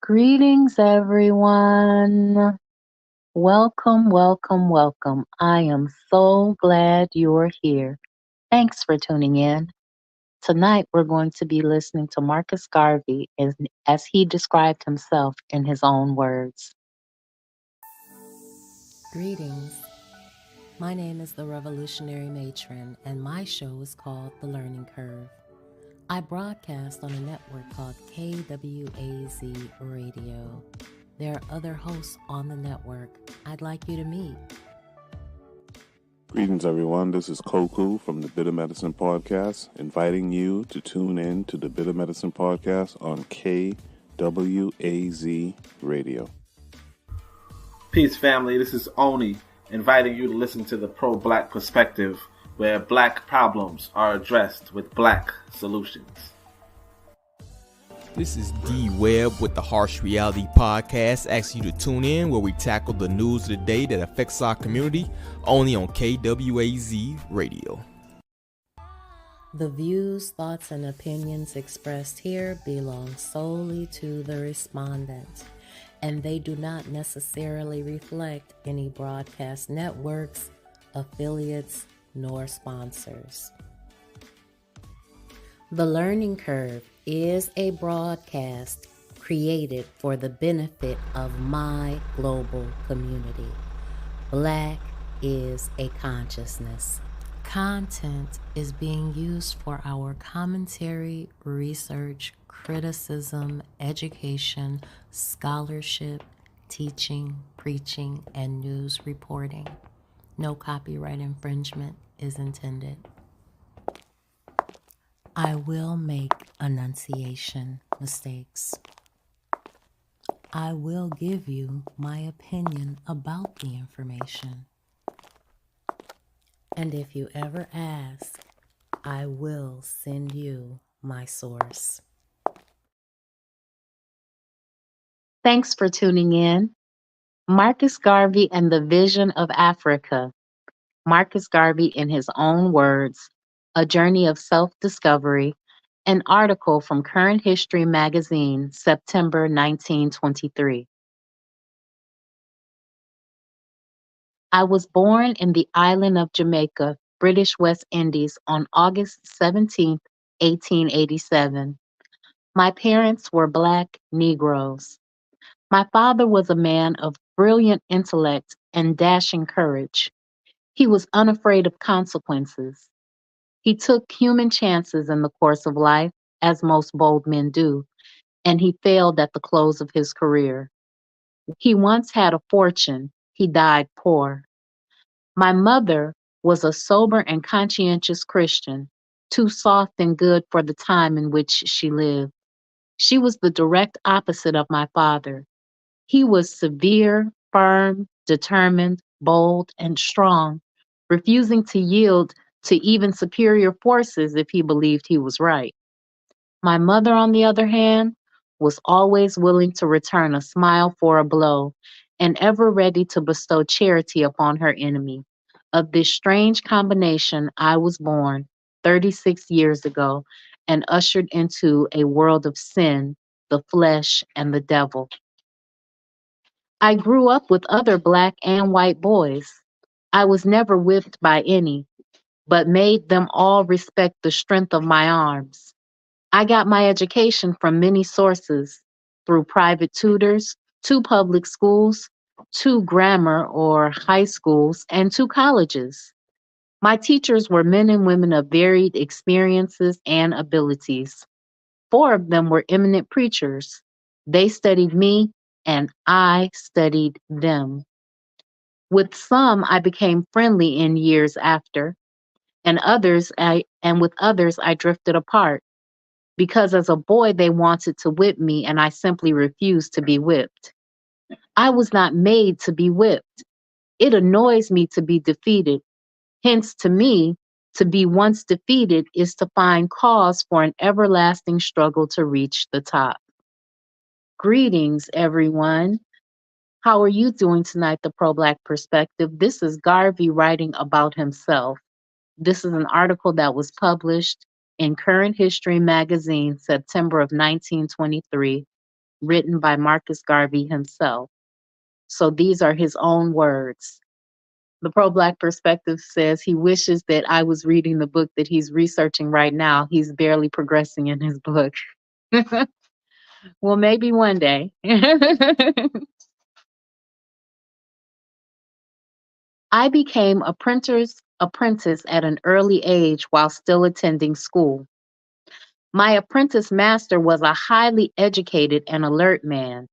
Greetings, everyone. Welcome, welcome, welcome. I am so glad you're here. Thanks for tuning in. Tonight, we're going to be listening to Marcus Garvey as he described himself in his own words. Greetings. My name is the Revolutionary Matron, and my show is called The Learning Curve. I broadcast on a network called KWAZ Radio. There are other hosts on the network I'd like you to meet. Greetings, everyone. This is Koku from the Bitter Medicine Podcast, inviting you to tune in to the Bitter Medicine Podcast on KWAZ Radio. Peace, family. This is Oni, inviting you to listen to the Pro-Black Perspective, where black problems are addressed with black solutions. This is D Webb with the Harsh Reality Podcast, asking you to tune in where we tackle the news of the day that affects our community, only on KWAZ Radio. The views, thoughts, and opinions expressed here belong solely to the respondent, and they do not necessarily reflect any broadcast networks, affiliates, nor sponsors. The Learning Curve is a broadcast created for the benefit of my global community. Black is a consciousness. Content is being used for our commentary, research, criticism, education, scholarship, teaching, preaching, and news reporting. No copyright infringement is intended. I will make enunciation mistakes. I will give you my opinion about the information. And if you ever ask, I will send you my source. Thanks for tuning in. Marcus Garvey and the Vision of Africa. Marcus Garvey in his own words, A Journey of Self-Discovery, an article from Current History magazine, September 1923. I was born in the island of Jamaica, British West Indies, on August 17, 1887. My parents were Black Negroes. My father was a man of brilliant intellect and dashing courage. He was unafraid of consequences. He took human chances in the course of life, as most bold men do, and he failed at the close of his career. He once had a fortune. He died poor. My mother was a sober and conscientious Christian, too soft and good for the time in which she lived. She was the direct opposite of my father. He was severe, firm, determined, bold, and strong, refusing to yield to even superior forces if he believed he was right. My mother, on the other hand, was always willing to return a smile for a blow and ever ready to bestow charity upon her enemy. Of this strange combination, I was born 36 years ago and ushered into a world of sin, the flesh, and the devil. I grew up with other Black and white boys. I was never whipped by any, but made them all respect the strength of my arms. I got my education from many sources, through private tutors, two public schools, two grammar or high schools, and two colleges. My teachers were men and women of varied experiences and abilities. Four of them were eminent preachers. They studied me, and I studied them. With some, I became friendly in years after, and with others I drifted apart because as a boy they wanted to whip me and I simply refused to be whipped. I was not made to be whipped. It annoys me to be defeated. Hence, to me, to be once defeated is to find cause for an everlasting struggle to reach the top. Greetings, everyone. How are you doing tonight, the Pro-Black Perspective? This is Garvey writing about himself. This is an article that was published in Current History magazine, September of 1923. written by Marcus Garvey himself. So these are his own words. The pro Black perspective says he wishes that I was reading the book that he's researching right now. He's barely progressing in his book. Well, maybe one day. I became a printer's apprentice at an early age while still attending school. My apprentice master was a highly educated and alert man.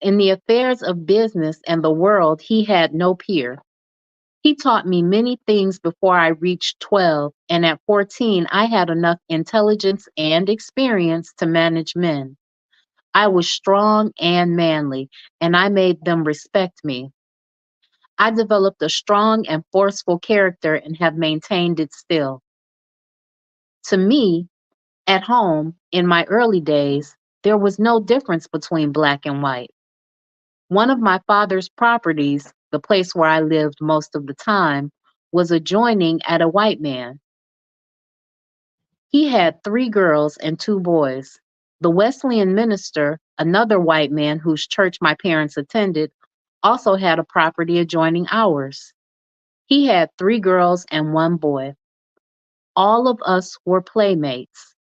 In the affairs of business and the world, he had no peer. He taught me many things before I reached 12, and at 14, I had enough intelligence and experience to manage men. I was strong and manly, and I made them respect me. I developed a strong and forceful character and have maintained it still. To me, at home, in my early days, there was no difference between black and white. One of my father's properties, the place where I lived most of the time, was adjoining at a white man. He had 3 girls and 2 boys. The Wesleyan minister, another white man whose church my parents attended, also had a property adjoining ours. He had 3 girls and 1 boy. All of us were playmates.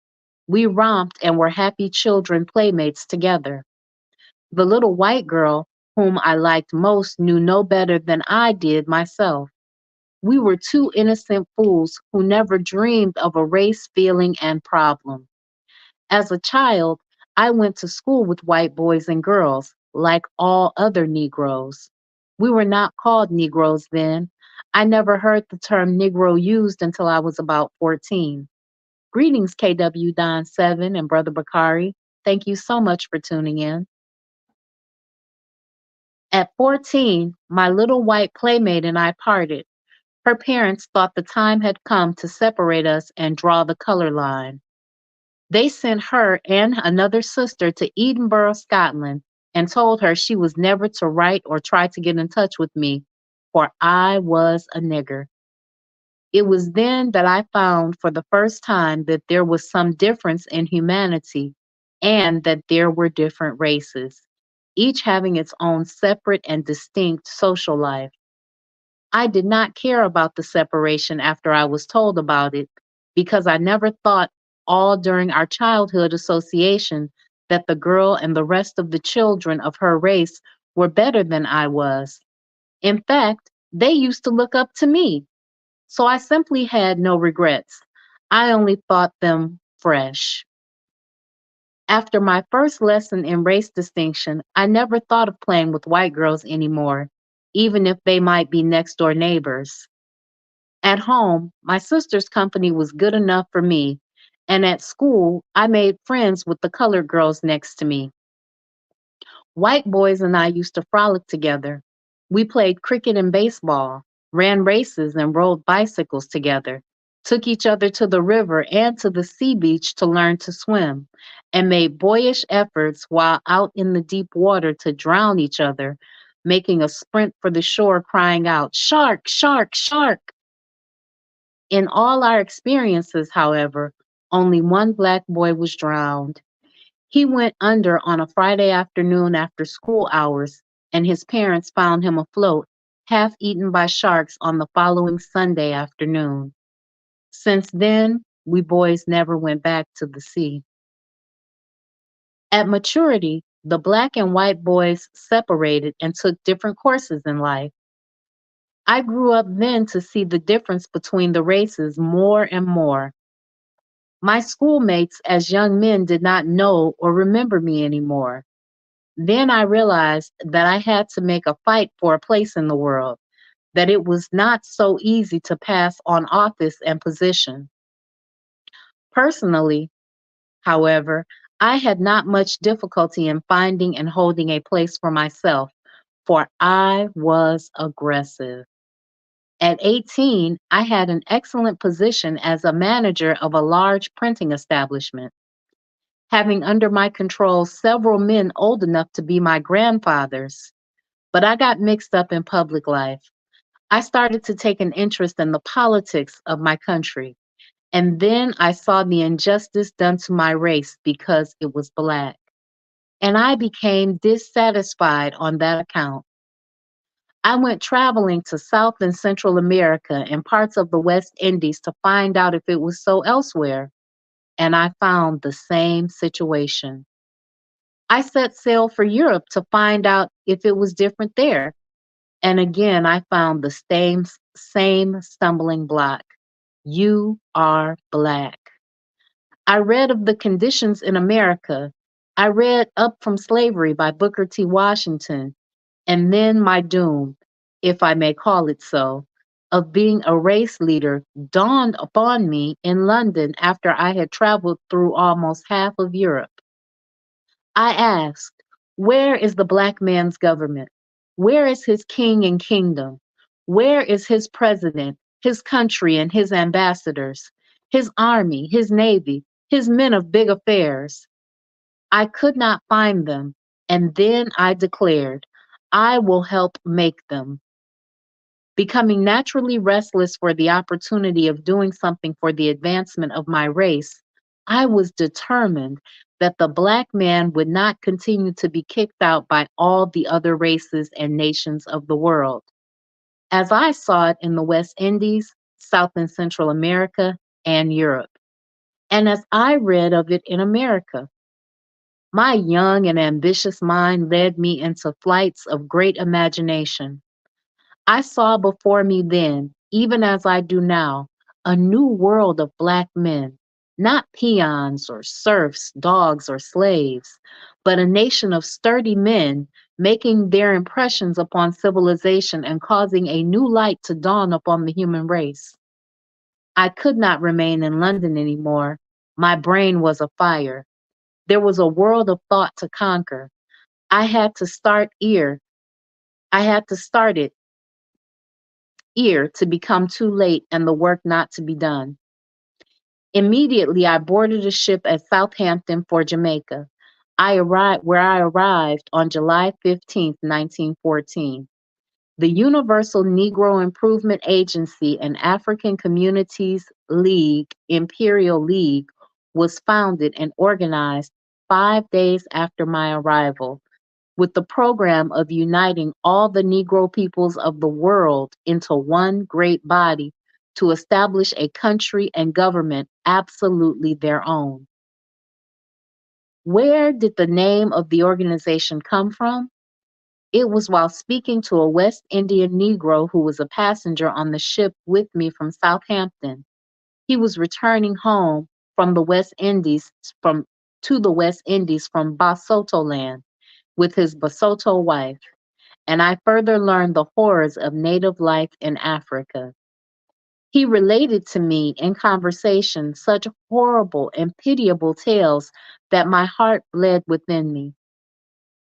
We romped and were happy children playmates together. The little white girl, whom I liked most, knew no better than I did myself. We were 2 innocent fools who never dreamed of a race feeling and problem. As a child, I went to school with white boys and girls, like all other Negroes. We were not called Negroes then. I never heard the term Negro used until I was about 14. Greetings, KW Don 7 and Brother Bakari. Thank you so much for tuning in. At 14, my little white playmate and I parted. Her parents thought the time had come to separate us and draw the color line. They sent her and another sister to Edinburgh, Scotland, and told her she was never to write or try to get in touch with me, for I was a nigger. It was then that I found for the first time that there was some difference in humanity and that there were different races, each having its own separate and distinct social life. I did not care about the separation after I was told about it because I never thought all during our childhood association that the girl and the rest of the children of her race were better than I was. In fact, they used to look up to me. So I simply had no regrets. I only thought them fresh. After my first lesson in race distinction, I never thought of playing with white girls anymore, even if they might be next door neighbors. At home, my sister's company was good enough for me, and at school, I made friends with the colored girls next to me. White boys and I used to frolic together. We played cricket and baseball, ran races, and rode bicycles together, took each other to the river and to the sea beach to learn to swim, and made boyish efforts while out in the deep water to drown each other, making a sprint for the shore, crying out, "Shark, shark, shark." In all our experiences, however, only one black boy was drowned. He went under on a Friday afternoon after school hours, and his parents found him afloat, half eaten by sharks on the following Sunday afternoon. Since then, we boys never went back to the sea. At maturity, the black and white boys separated and took different courses in life. I grew up then to see the difference between the races more and more. My schoolmates as young men did not know or remember me anymore. Then I realized that I had to make a fight for a place in the world, that it was not so easy to pass on office and position. Personally, however, I had not much difficulty in finding and holding a place for myself, for I was aggressive. At 18, I had an excellent position as a manager of a large printing establishment, having under my control several men old enough to be my grandfathers. But I got mixed up in public life. I started to take an interest in the politics of my country. And then I saw the injustice done to my race because it was black. and I became dissatisfied on that account. I went traveling to South and Central America and parts of the West Indies to find out if it was so elsewhere, and I found the same situation. I set sail for Europe to find out if it was different there, and again I found the same stumbling block. You are black. I read of the conditions in America. I read Up from Slavery by Booker T. Washington, and then my doom, if I may call it so, of being a race leader dawned upon me in London after I had traveled through almost half of Europe. I asked, where is the black man's government? Where is his king and kingdom? Where is his president, his country, and his ambassadors, his army, his navy, his men of big affairs? I could not find them, and then I declared, I will help make them. Becoming naturally restless for the opportunity of doing something for the advancement of my race, I was determined that the black man would not continue to be kicked out by all the other races and nations of the world, as I saw it in the West Indies, South and Central America, and Europe, and as I read of it in America. My young and ambitious mind led me into flights of great imagination. I saw before me then, even as I do now, a new world of black men, not peons or serfs, dogs or slaves, but a nation of sturdy men making their impressions upon civilization and causing a new light to dawn upon the human race. I could not remain in London anymore. My brain was afire. There was a world of thought to conquer. I had to start here. I had to start it here to become too late and the work not to be done. Immediately, I boarded a ship at Southampton for Jamaica. I arrived on July 15th, 1914. The Universal Negro Improvement Agency and African Communities League, Imperial League, was founded and organized 5 days after my arrival, with the program of uniting all the Negro peoples of the world into one great body to establish a country and government absolutely their own. Where did the name of the organization come from? It was while speaking to a West Indian Negro who was a passenger on the ship with me from Southampton. He was returning home from the West Indies from to the West Indies from Basotho land with his Basotho wife, and I further learned the horrors of native life in Africa. He related to me in conversation such horrible and pitiable tales that my heart bled within me.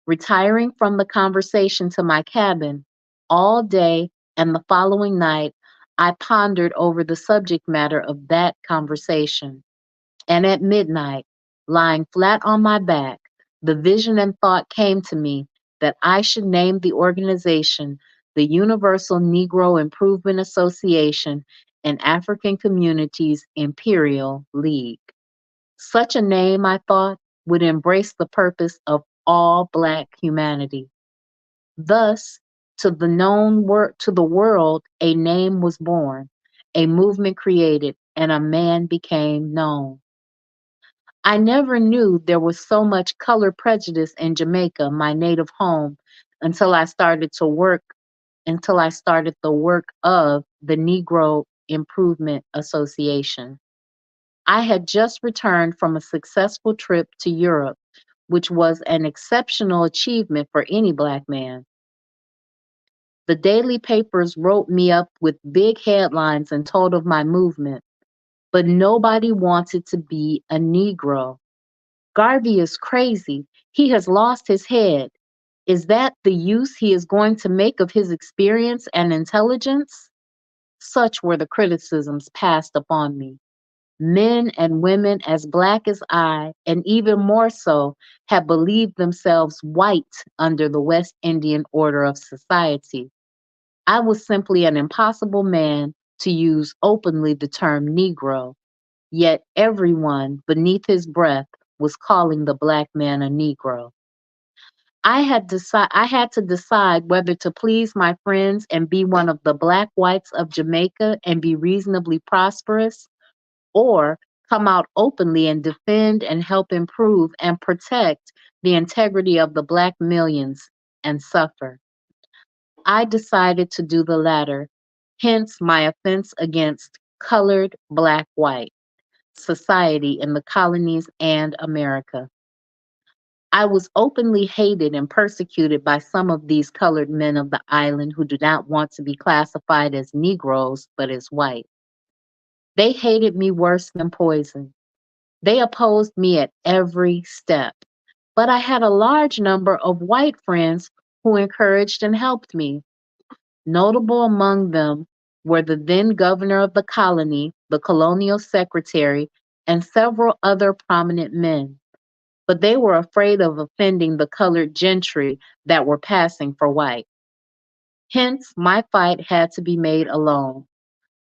Retiring from the conversation to my cabin, all day and the following night, I pondered over the subject matter of that conversation. And at midnight, lying flat on my back, the vision and thought came to me that I should name the organization the Universal Negro Improvement Association and African Communities Imperial League. Such a name, I thought, would embrace the purpose of all Black humanity. Thus, to the world, a name was born, a movement created, and a man became known. I never knew there was so much color prejudice in Jamaica, my native home, until I started to work, until I started the work of the Negro Improvement Association. I had just returned from a successful trip to Europe, which was an exceptional achievement for any Black man. The daily papers wrote me up with big headlines and told of my movement, but nobody wanted to be a Negro. Garvey is crazy. He has lost his head. Is that the use he is going to make of his experience and intelligence? Such were the criticisms passed upon me. Men and women as Black as I, and even more so, had believed themselves white under the West Indian order of society. I was simply an impossible man to use openly the term Negro, yet everyone beneath his breath was calling the Black man a Negro. I had to decide whether to please my friends and be one of the black whites of Jamaica and be reasonably prosperous, or come out openly and defend and help improve and protect the integrity of the black millions and suffer. I decided to do the latter, hence my offense against colored black white society in the colonies and America. I was openly hated and persecuted by some of these colored men of the island who do not want to be classified as Negroes but as white. They hated me worse than poison. They opposed me at every step. But I had a large number of white friends who encouraged and helped me. Notable among them were the then governor of the colony, the colonial secretary, and several other prominent men. But they were afraid of offending the colored gentry that were passing for white. Hence, my fight had to be made alone.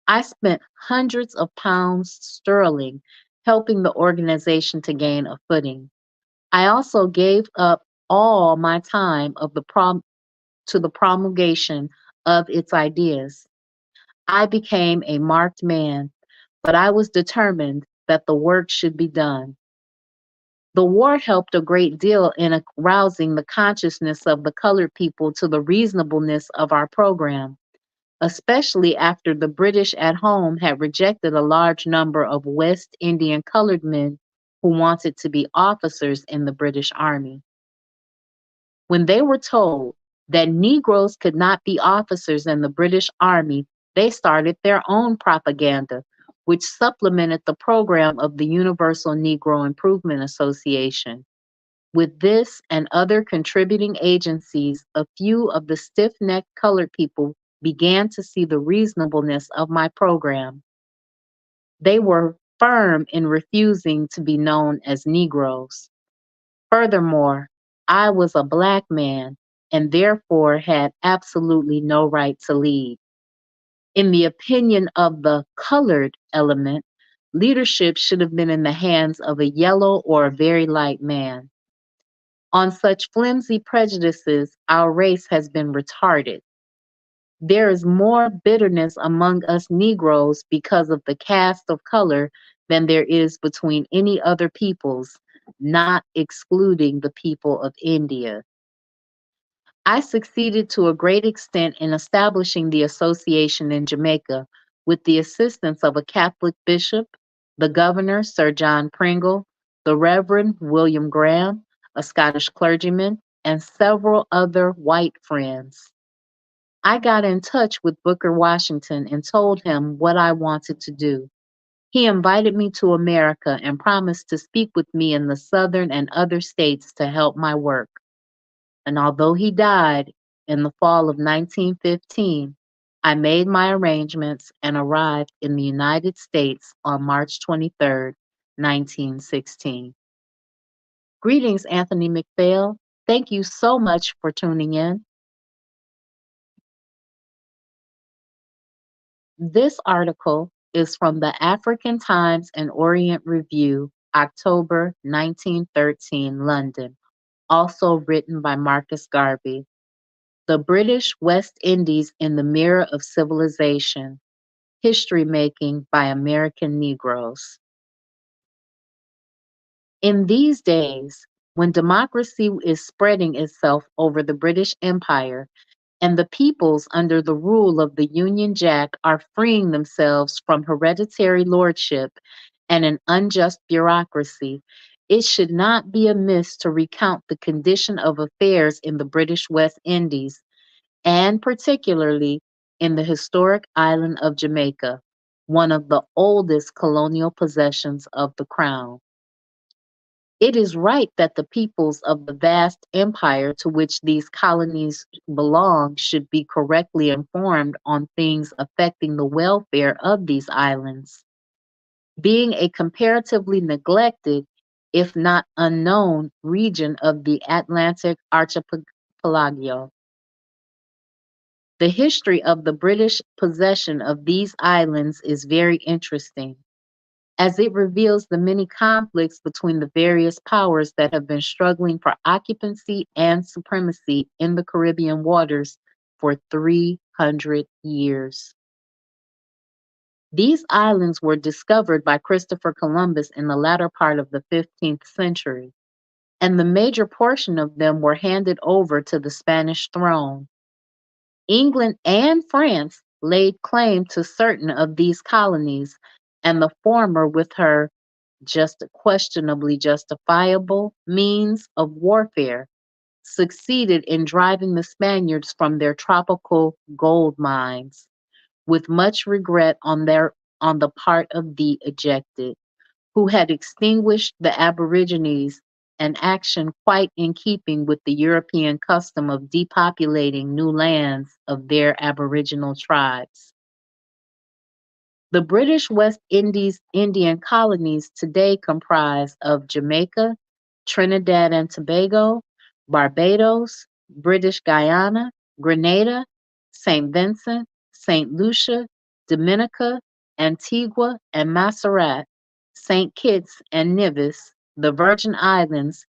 I spent hundreds of pounds sterling helping the organization to gain a footing. I also gave up all my time to the promulgation of its ideas. I became a marked man, but I was determined that the work should be done. The war helped a great deal in arousing the consciousness of the colored people to the reasonableness of our program, especially after the British at home had rejected a large number of West Indian colored men who wanted to be officers in the British Army. When they were told that Negroes could not be officers in the British Army, they started their own propaganda, which supplemented the program of the Universal Negro Improvement Association. With this and other contributing agencies, a few of the stiff necked colored people began to see the reasonableness of my program. They were firm in refusing to be known as Negroes. Furthermore, I was a black man and therefore had absolutely no right to lead. In the opinion of the colored element, leadership should have been in the hands of a yellow or a very light man. On such flimsy prejudices, our race has been retarded. There is more bitterness among us Negroes because of the cast of color than there is between any other peoples, not excluding the people of India. I succeeded to a great extent in establishing the association in Jamaica with the assistance of a Catholic bishop, the governor, Sir John Pringle, the Reverend William Graham, a Scottish clergyman, and several other white friends. I got in touch with Booker Washington and told him what I wanted to do. He invited me to America and promised to speak with me in the Southern and other states to help my work. And although he died in the fall of 1915, I made my arrangements and arrived in the United States on March 23rd, 1916. Greetings, Anthony McPhail. Thank you so much for tuning in. This article is from the African Times and Orient Review, October 1913, London, also written by Marcus Garvey. The British West Indies in the Mirror of Civilization, History Making by American Negroes. In these days, when democracy is spreading itself over the British Empire, and the peoples under the rule of the Union Jack are freeing themselves from hereditary lordship and an unjust bureaucracy, it should not be amiss to recount the condition of affairs in the British West Indies, and particularly in the historic island of Jamaica, one of the oldest colonial possessions of the Crown. It is right that the peoples of the vast empire to which these colonies belong should be correctly informed on things affecting the welfare of these islands. Being a comparatively neglected, if not unknown, region of the Atlantic archipelago, the history of the British possession of these islands is very interesting. as it reveals the many conflicts between the various powers that have been struggling for occupancy and supremacy in the Caribbean waters for 300 years. These islands were discovered by Christopher Columbus in the latter part of the 15th century, and the major portion of them were handed over to the Spanish throne. England and France laid claim to certain of these colonies, and the former, with her just questionably justifiable means of warfare, succeeded in driving the Spaniards from their tropical gold mines, with much regret on the part of the ejected, who had extinguished the Aborigines, an action quite in keeping with the European custom of depopulating new lands of their aboriginal tribes. The British West Indies Indian colonies today comprise of Jamaica, Trinidad and Tobago, Barbados, British Guiana, Grenada, St. Vincent, St. Lucia, Dominica, Antigua and Montserrat, St. Kitts and Nevis, the Virgin Islands,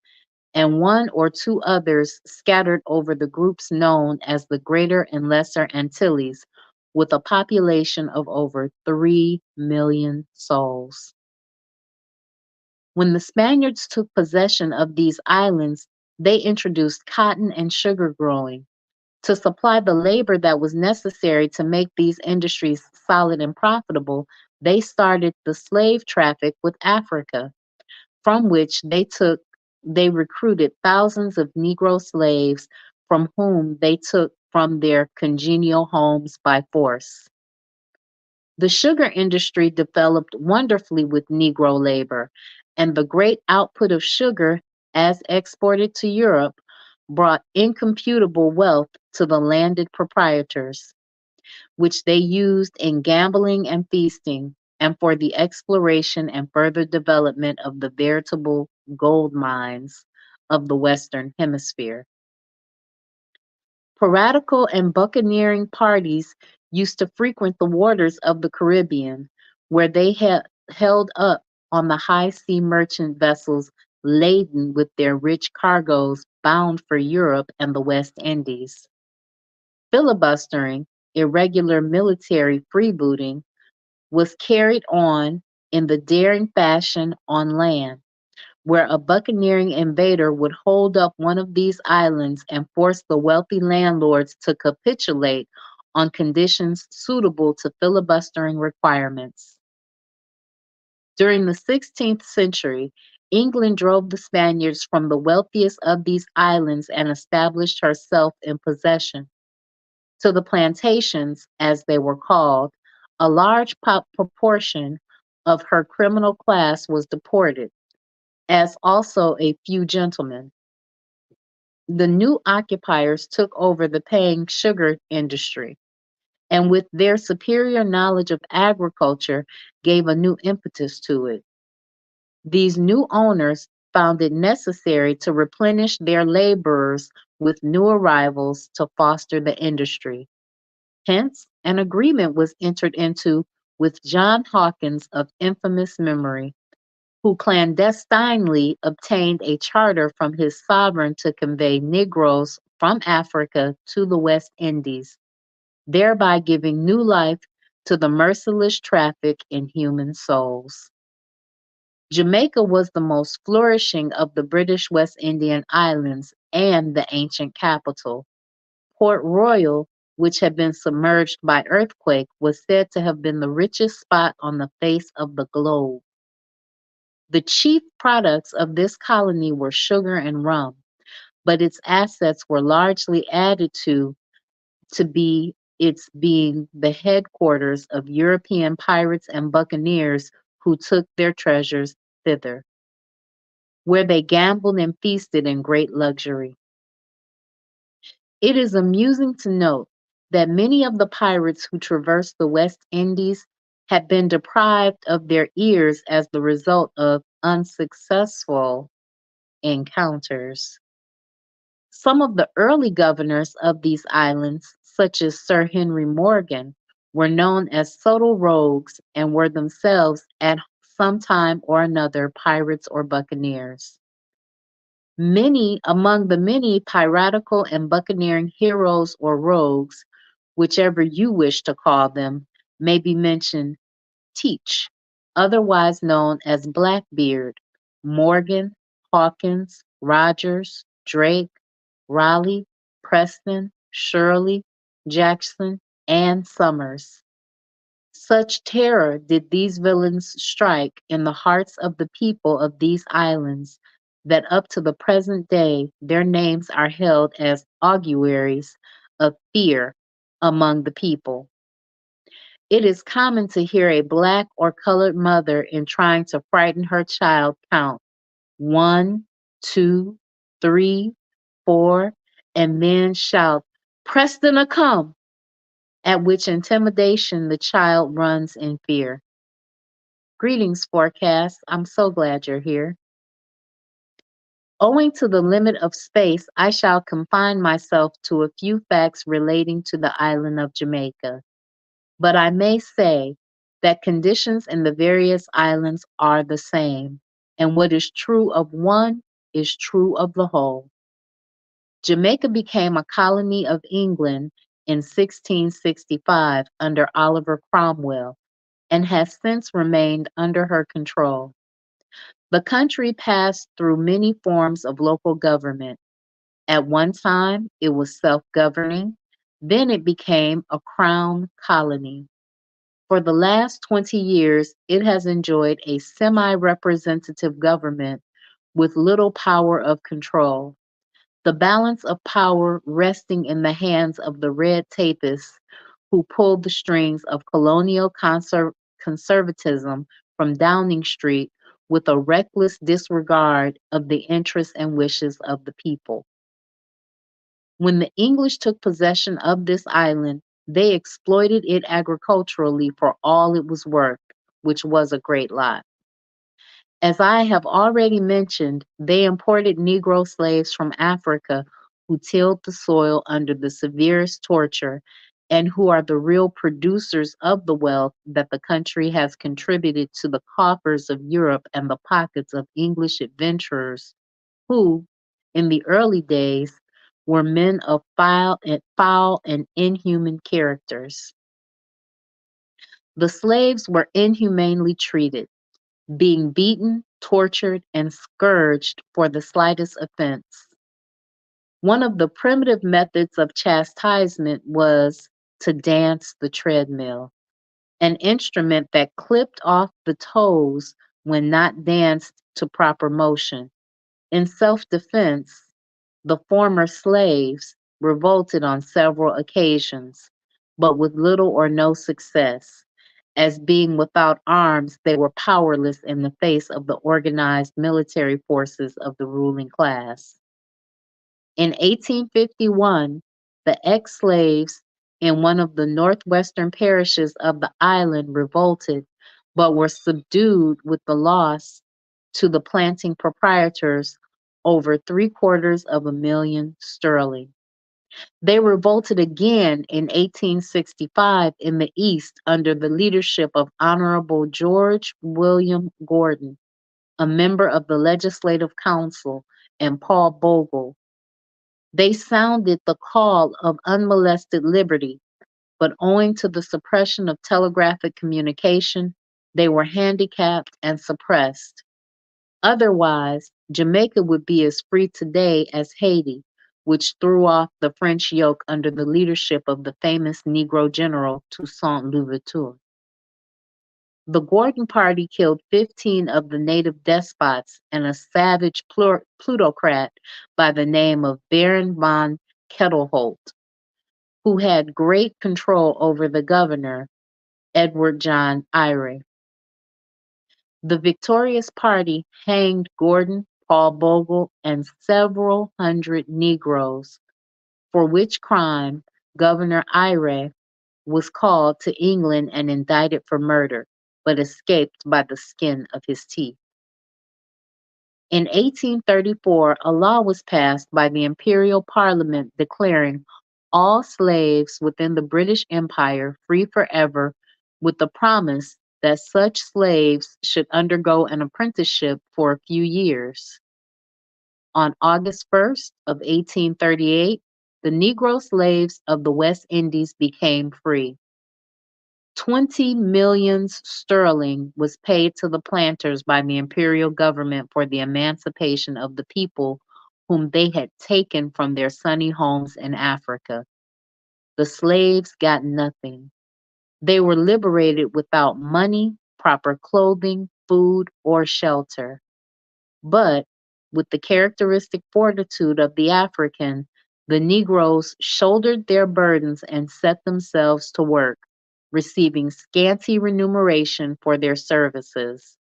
and one or two others scattered over the groups known as the Greater and Lesser Antilles, with a population of over 3 million souls. When the Spaniards took possession of these islands, they introduced cotton and sugar growing. To supply the labor that was necessary to make these industries solid and profitable, they started the slave traffic with Africa, from which they recruited thousands of Negro slaves from whom they took from their congenial homes by force. The sugar industry developed wonderfully with Negro labor, and the great output of sugar, as exported to Europe, brought incomputable wealth to the landed proprietors, which they used in gambling and feasting, and for the exploration and further development of the veritable gold mines of the Western Hemisphere. Piratical and buccaneering parties used to frequent the waters of the Caribbean, where they had held up on the high sea merchant vessels laden with their rich cargoes bound for Europe and the West Indies. Filibustering, irregular military freebooting, was carried on in the daring fashion on land, where a buccaneering invader would hold up one of these islands and force the wealthy landlords to capitulate on conditions suitable to filibustering requirements. During the 16th century, England drove the Spaniards from the wealthiest of these islands and established herself in possession. To the plantations, as they were called, a large proportion of her criminal class was deported, as also a few gentlemen. The new occupiers took over the paying sugar industry, and with their superior knowledge of agriculture, gave a new impetus to it. These new owners found it necessary to replenish their laborers with new arrivals to foster the industry. Hence, an agreement was entered into with John Hawkins of infamous memory, who clandestinely obtained a charter from his sovereign to convey Negroes from Africa to the West Indies, thereby giving new life to the merciless traffic in human souls. Jamaica was the most flourishing of the British West Indian islands and the ancient capital. Port Royal, which had been submerged by earthquake, was said to have been the richest spot on the face of the globe. The chief products of this colony were sugar and rum, but its assets were largely added to be its being the headquarters of European pirates and buccaneers who took their treasures thither, where they gambled and feasted in great luxury. It is amusing to note that many of the pirates who traversed the West Indies had been deprived of their ears as the result of unsuccessful encounters. Some of the early governors of these islands, such as Sir Henry Morgan, were known as subtle rogues and were themselves some time or another pirates or buccaneers. Many among the many piratical and buccaneering heroes or rogues, whichever you wish to call them, may be mentioned Teach, otherwise known as Blackbeard, Morgan, Hawkins, Rogers, Drake, Raleigh, Preston, Shirley, Jackson, and Summers. Such terror did these villains strike in the hearts of the people of these islands that up to the present day their names are held as auguries of fear among the people. It is common to hear a black or colored mother in trying to frighten her child count one, two, three, four, and then shout, Preston a come, at which intimidation the child runs in fear. Greetings, forecast. I'm so glad you're here. Owing to the limit of space, I shall confine myself to a few facts relating to the island of Jamaica. But I may say that conditions in the various islands are the same, and what is true of one is true of the whole. Jamaica became a colony of England in 1665 under Oliver Cromwell and has since remained under her control. The country passed through many forms of local government. At one time, it was self governing, then it became a crown colony. For the last 20 years, it has enjoyed a semi representative government with little power of control. The balance of power resting in the hands of the red tapists who pulled the strings of colonial conservatism from Downing Street with a reckless disregard of the interests and wishes of the people. When the English took possession of this island, they exploited it agriculturally for all it was worth, which was a great lot. As I have already mentioned, they imported Negro slaves from Africa who tilled the soil under the severest torture and who are the real producers of the wealth that the country has contributed to the coffers of Europe and the pockets of English adventurers who, in the early days, were men of foul and inhuman characters. The slaves were inhumanely treated, being beaten, tortured, and scourged for the slightest offense. One of the primitive methods of chastisement was to dance the treadmill, an instrument that clipped off the toes when not danced to proper motion. In self defense, the former slaves revolted on several occasions, but with little or no success. As being without arms, they were powerless in the face of the organized military forces of the ruling class. In 1851, the ex slaves in one of the northwestern parishes of the island revolted, but were subdued with the loss to the planting proprietors over 750,000 sterling. They revolted again in 1865 in the East under the leadership of Honorable George William Gordon, a member of the Legislative Council, and Paul Bogle. They sounded the call of unmolested liberty, but owing to the suppression of telegraphic communication, they were handicapped and suppressed. Otherwise, Jamaica would be as free today as Haiti, which threw off the French yoke under the leadership of the famous Negro general Toussaint Louverture. The Gordon Party killed 15 of the native despots and a savage plutocrat by the name of Baron von Kettleholt, who had great control over the governor, Edward John Eyre. The victorious party hanged Gordon, Paul Bogle, and several hundred Negroes, for which crime Governor Eyre was called to England and indicted for murder, but escaped by the skin of his teeth. In 1834, a law was passed by the Imperial Parliament declaring all slaves within the British Empire free forever with the promise that such slaves should undergo an apprenticeship for a few years. On August 1st of 1838, the Negro slaves of the West Indies became free. 20 millions sterling was paid to the planters by the imperial government for the emancipation of the people whom they had taken from their sunny homes in Africa. The slaves got nothing. They were liberated without money, proper clothing, food, or shelter. But with the characteristic fortitude of the African, the Negroes shouldered their burdens and set themselves to work, receiving scanty remuneration for their services.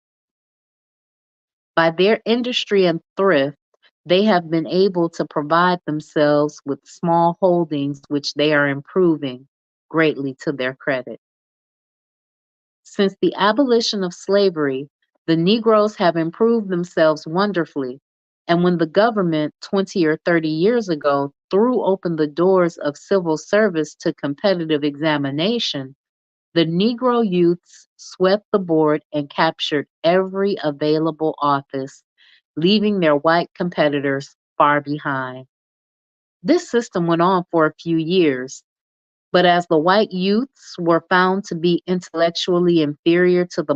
By their industry and thrift, they have been able to provide themselves with small holdings which they are improving greatly to their credit. Since the abolition of slavery, the Negroes have improved themselves wonderfully, and when the government 20 or 30 years ago threw open the doors of civil service to competitive examination, the Negro youths swept the board and captured every available office, leaving their white competitors far behind. This system went on for a few years, but as the white youths were found to be intellectually inferior to the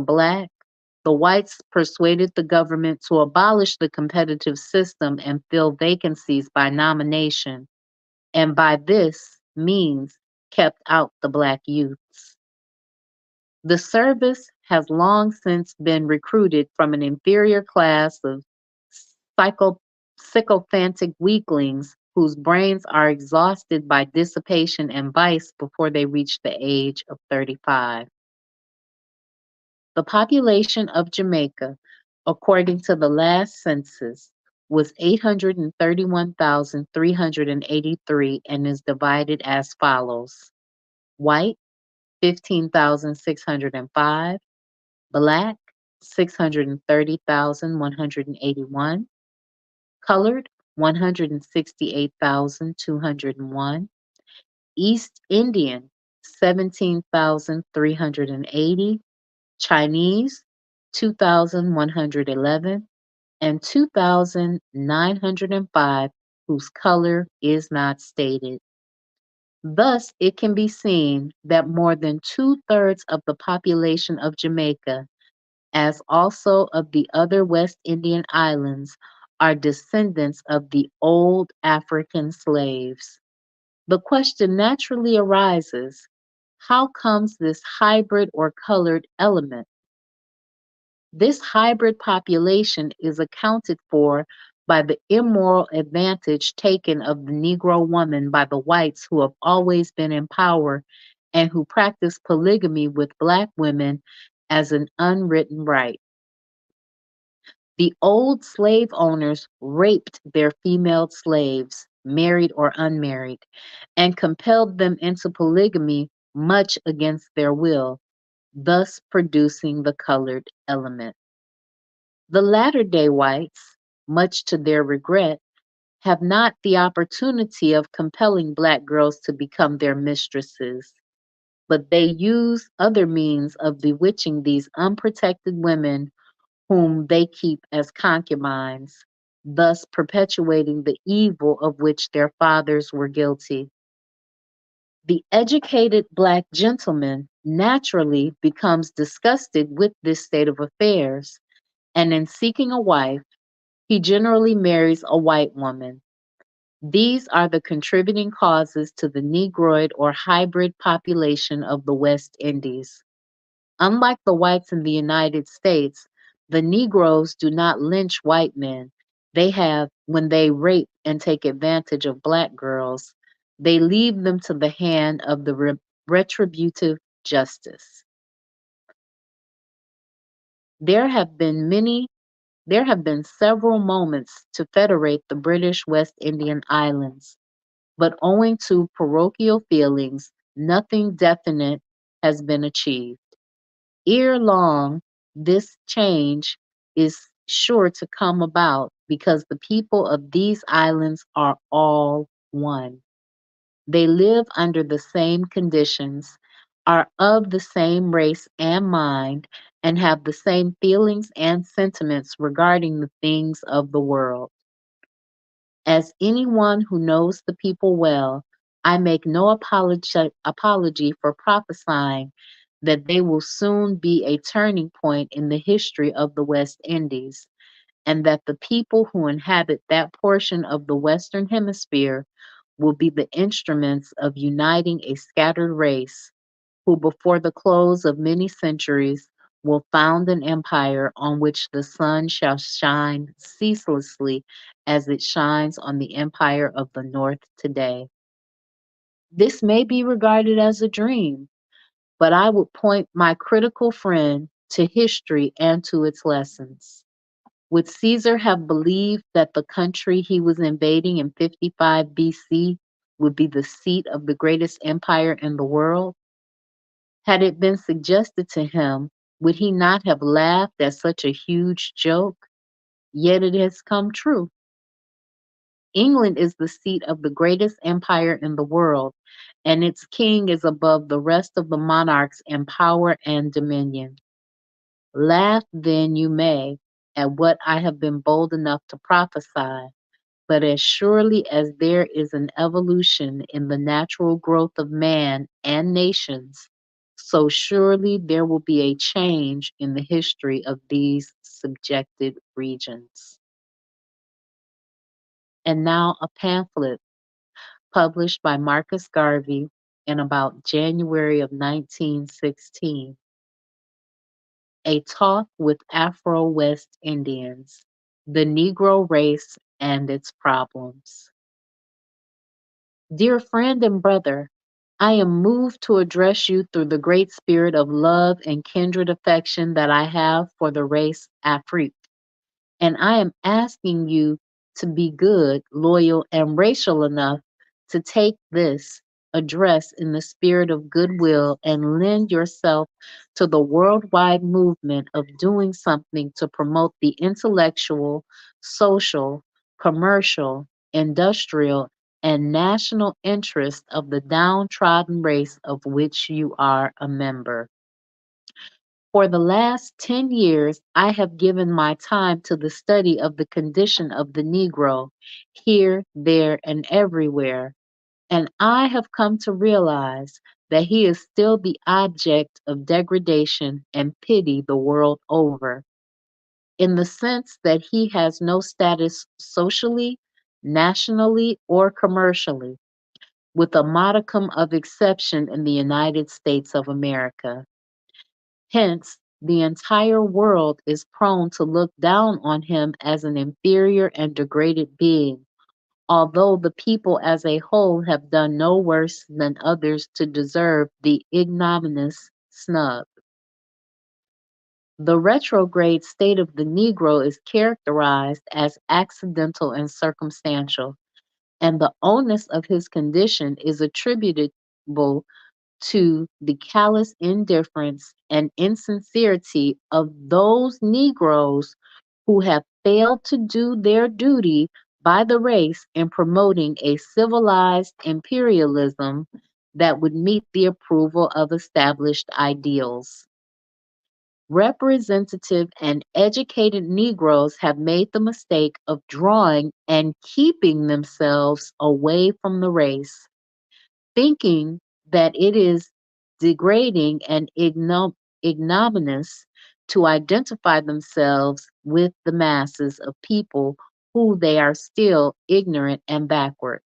whites persuaded the government to abolish the competitive system and fill vacancies by nomination, and by this means kept out the black youths. The service has long since been recruited from an inferior class of psycho- sycophantic weaklings whose brains are exhausted by dissipation and vice before they reach the age of 35. The population of Jamaica, according to the last census, was 831,383 and is divided as follows: white, 15,605; Black, 630,181; colored, 168,201; East Indian, 17,380; Chinese, 2,111; and 2,905 whose color is not stated. Thus, it can be seen that more than two-thirds of the population of Jamaica, as also of the other West Indian islands, are descendants of the old African slaves. The question naturally arises, how comes this hybrid or colored element? This hybrid population is accounted for by the immoral advantage taken of the Negro woman by the whites who have always been in power and who practice polygamy with black women as an unwritten right. The old slave owners raped their female slaves, married or unmarried, and compelled them into polygamy much against their will, thus producing the colored element. The latter day whites, much to their regret, have not the opportunity of compelling black girls to become their mistresses, but they use other means of bewitching these unprotected women whom they keep as concubines, thus perpetuating the evil of which their fathers were guilty. The educated black gentleman naturally becomes disgusted with this state of affairs, and in seeking a wife, he generally marries a white woman. These are the contributing causes to the Negroid or hybrid population of the West Indies. Unlike the whites in the United States, the Negroes do not lynch white men. When they rape and take advantage of black girls, they leave them to the hand of the retributive justice. There have been many There have been several moments to federate the British West Indian Islands, but owing to parochial feelings, nothing definite has been achieved. Ere long, this change is sure to come about because the people of these islands are all one. They live under the same conditions, are of the same race and mind, and have the same feelings and sentiments regarding the things of the world. As anyone who knows the people well, I make no apology for prophesying that they will soon be a turning point in the history of the West Indies, and that the people who inhabit that portion of the Western Hemisphere will be the instruments of uniting a scattered race, who before the close of many centuries will found an empire on which the sun shall shine ceaselessly as it shines on the empire of the North today. This may be regarded as a dream, but I would point my critical friend to history and to its lessons. Would Caesar have believed that the country he was invading in 55 BC would be the seat of the greatest empire in the world? Had it been suggested to him, would he not have laughed at such a huge joke? Yet it has come true. England is the seat of the greatest empire in the world, and its king is above the rest of the monarchs in power and dominion. Laugh then you may at what I have been bold enough to prophesy, but as surely as there is an evolution in the natural growth of man and nations, so surely there will be a change in the history of these subjected regions. And now a pamphlet published by Marcus Garvey in about January of 1916, A Talk with Afro West Indians, the Negro Race and Its Problems. Dear friend and brother, I am moved to address you through the great spirit of love and kindred affection that I have for the race Afrique. And I am asking you to be good, loyal, and racial enough to take this address in the spirit of goodwill and lend yourself to the worldwide movement of doing something to promote the intellectual, social, commercial, industrial, and national interest of the downtrodden race of which you are a member. For the last 10 years, I have given my time to the study of the condition of the Negro, here, there, and everywhere, and I have come to realize that he is still the object of degradation and pity the world over, in the sense that he has no status socially, nationally, or commercially, with a modicum of exception in the United States of America. Hence, the entire world is prone to look down on him as an inferior and degraded being, although the people as a whole have done no worse than others to deserve the ignominious snub. The retrograde state of the Negro is characterized as accidental and circumstantial, and the onus of his condition is attributable to the callous indifference and insincerity of those Negroes who have failed to do their duty by the race in promoting a civilized imperialism that would meet the approval of established ideals. Representative and educated Negroes have made the mistake of drawing and keeping themselves away from the race, thinking that it is degrading and ignominious to identify themselves with the masses of people who they are still ignorant and backward,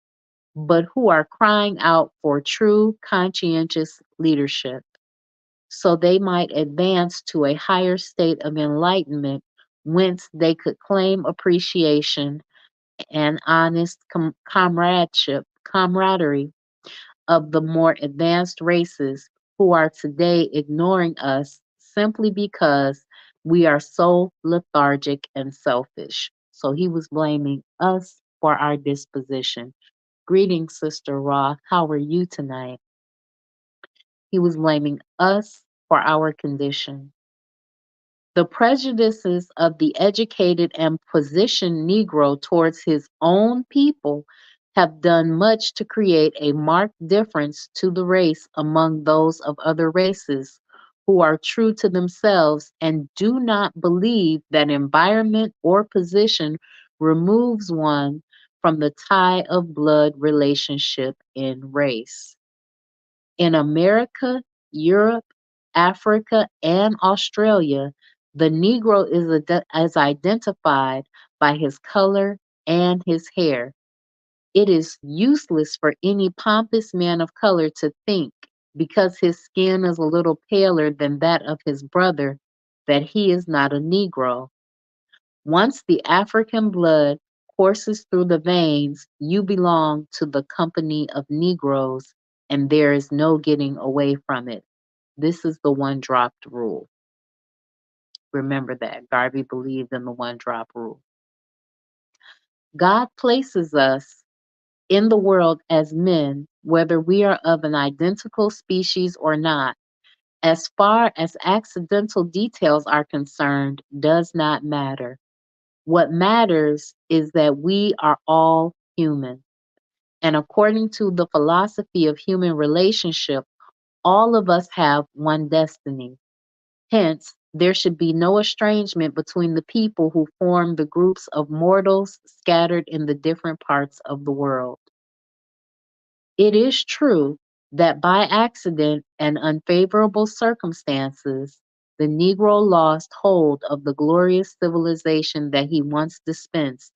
but who are crying out for true conscientious leadership, so they might advance to a higher state of enlightenment whence they could claim appreciation and honest camaraderie of the more advanced races who are today ignoring us simply because we are so lethargic and selfish. So he was blaming us for our disposition. Greetings, Sister Ra. How are you tonight? He was blaming us for our condition. The prejudices of the educated and positioned Negro towards his own people have done much to create a marked difference to the race among those of other races who are true to themselves and do not believe that environment or position removes one from the tie of blood relationship in race. In America, Europe, Africa, and Australia, the Negro is identified by his color and his hair. It is useless for any pompous man of color to think, because his skin is a little paler than that of his brother, that he is not a Negro. Once the African blood courses through the veins, you belong to the company of Negroes, and there is no getting away from it. This is the one dropped rule. Remember that. Garvey believed in the one drop rule. God places us in the world as men, whether we are of an identical species or not. As far as accidental details are concerned, does not matter. What matters is that we are all human. And according to the philosophy of human relationship, all of us have one destiny. Hence, there should be no estrangement between the people who form the groups of mortals scattered in the different parts of the world. It is true that by accident and unfavorable circumstances, the Negro lost hold of the glorious civilization that he once dispensed,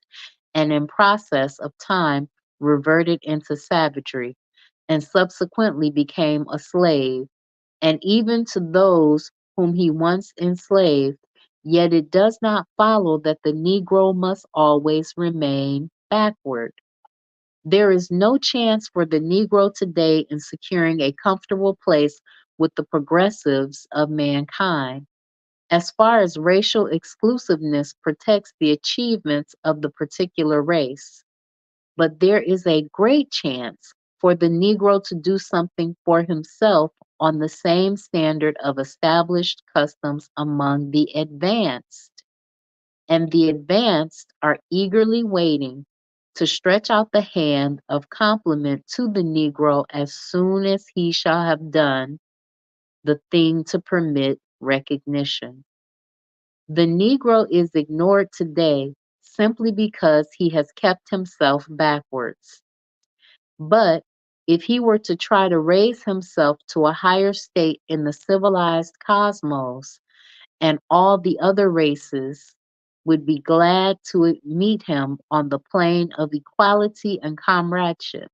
and in process of time reverted into savagery, and subsequently became a slave, and even to those whom he once enslaved. Yet it does not follow that the Negro must always remain backward. There is no chance for the Negro today in securing a comfortable place with the progressives of mankind, as far as racial exclusiveness protects the achievements of the particular race. But there is a great chance for the Negro to do something for himself on the same standard of established customs among the advanced. And the advanced are eagerly waiting to stretch out the hand of compliment to the Negro as soon as he shall have done the thing to permit recognition. The Negro is ignored today simply because he has kept himself backwards. But if he were to try to raise himself to a higher state in the civilized cosmos, and all the other races would be glad to meet him on the plane of equality and comradeship.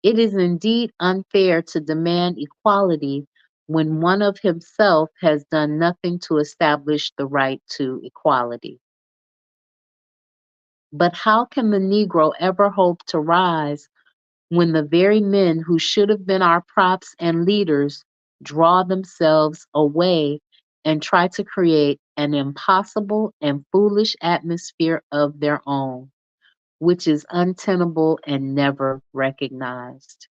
It is indeed unfair to demand equality when one of himself has done nothing to establish the right to equality. But how can the Negro ever hope to rise when the very men who should have been our props and leaders draw themselves away and try to create an impossible and foolish atmosphere of their own, which is untenable and never recognized?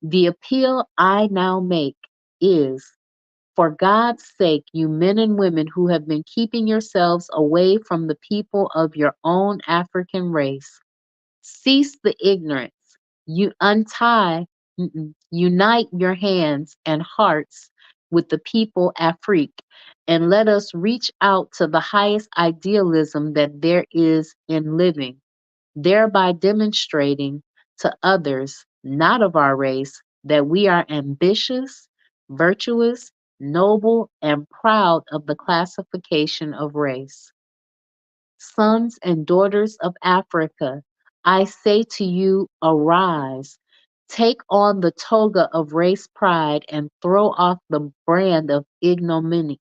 The appeal I now make is, for God's sake, you men and women who have been keeping yourselves away from the people of your own African race, cease the ignorance. You unite your hands and hearts with the people Afrique, and let us reach out to the highest idealism that there is in living, thereby demonstrating to others not of our race that we are ambitious, virtuous, noble, and proud of the classification of race. Sons and daughters of Africa, I say to you, arise. Take on the toga of race pride and throw off the brand of ignominy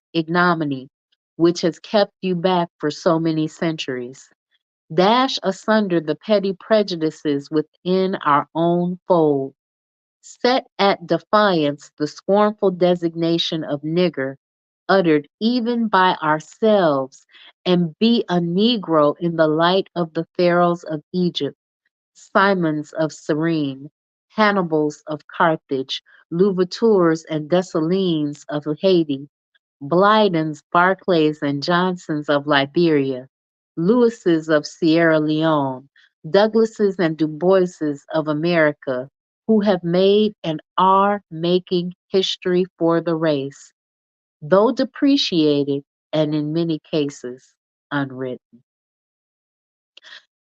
which has kept you back for so many centuries. Dash asunder the petty prejudices within our own fold. Set at defiance the scornful designation of nigger, uttered even by ourselves, and be a Negro in the light of the Pharaohs of Egypt, Simons of Cyrene, Hannibals of Carthage, Louvertures and Dessalines of Haiti, Blydens, Barclays, and Johnsons of Liberia, Lewises of Sierra Leone, Douglases and Du Boises of America, who have made and are making history for the race, though depreciated and in many cases unwritten.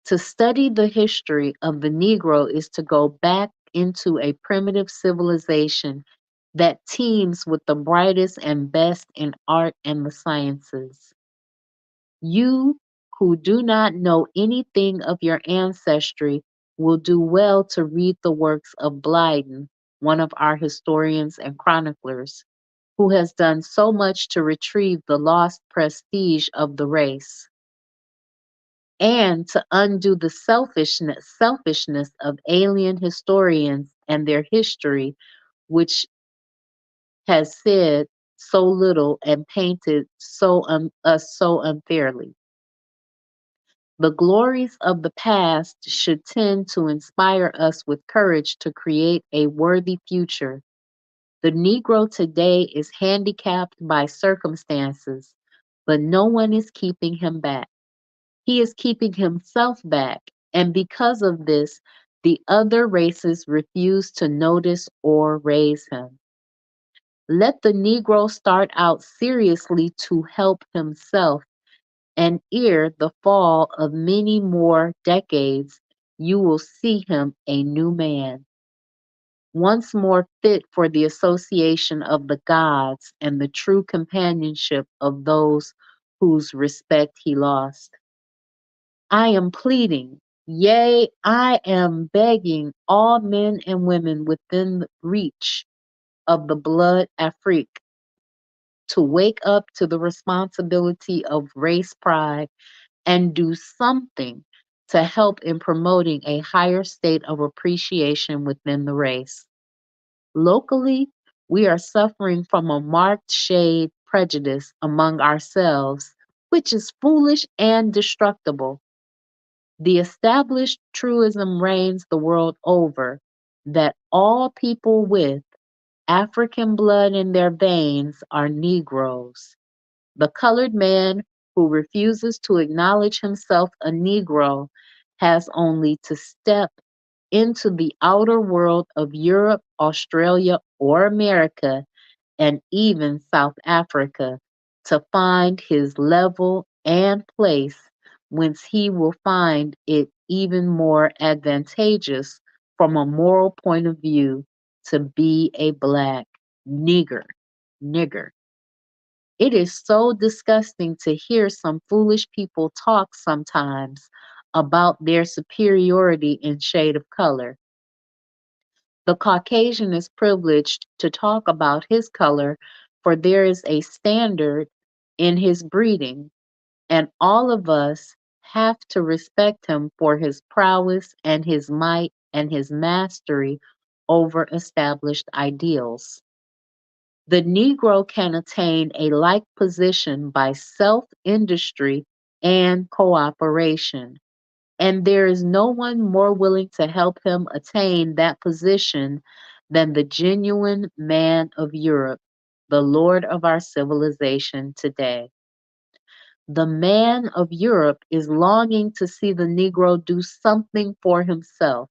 To study the history of the Negro is to go back into a primitive civilization that teems with the brightest and best in art and the sciences. You who do not know anything of your ancestry will do well to read the works of Blyden, one of our historians and chroniclers, who has done so much to retrieve the lost prestige of the race and to undo the selfishness of alien historians and their history, which has said so little and painted us so unfairly. The glories of the past should tend to inspire us with courage to create a worthy future. The Negro today is handicapped by circumstances, but no one is keeping him back. He is keeping himself back, and because of this, the other races refuse to notice or raise him. Let the Negro start out seriously to help himself, and ere the fall of many more decades, you will see him a new man, once more fit for the association of the gods and the true companionship of those whose respect he lost. I am pleading, yea, I am begging all men and women within reach of the blood Afrique to wake up to the responsibility of race pride and do something to help in promoting a higher state of appreciation within the race. Locally, we are suffering from a marked shade prejudice among ourselves, which is foolish and destructible. The established truism reigns the world over that all people with African blood in their veins are Negroes. The colored man who refuses to acknowledge himself a Negro has only to step into the outer world of Europe, Australia, or America, and even South Africa to find his level and place, whence he will find it even more advantageous from a moral point of view to be a black nigger. Nigger. It is so disgusting to hear some foolish people talk sometimes about their superiority in shade of color. The Caucasian is privileged to talk about his color, for there is a standard in his breeding, and all of us have to respect him for his prowess and his might and his mastery over established ideals. The Negro can attain a like position by self industry and cooperation, and there is no one more willing to help him attain that position than the genuine man of Europe, the lord of our civilization today. The man of Europe is longing to see the Negro do something for himself.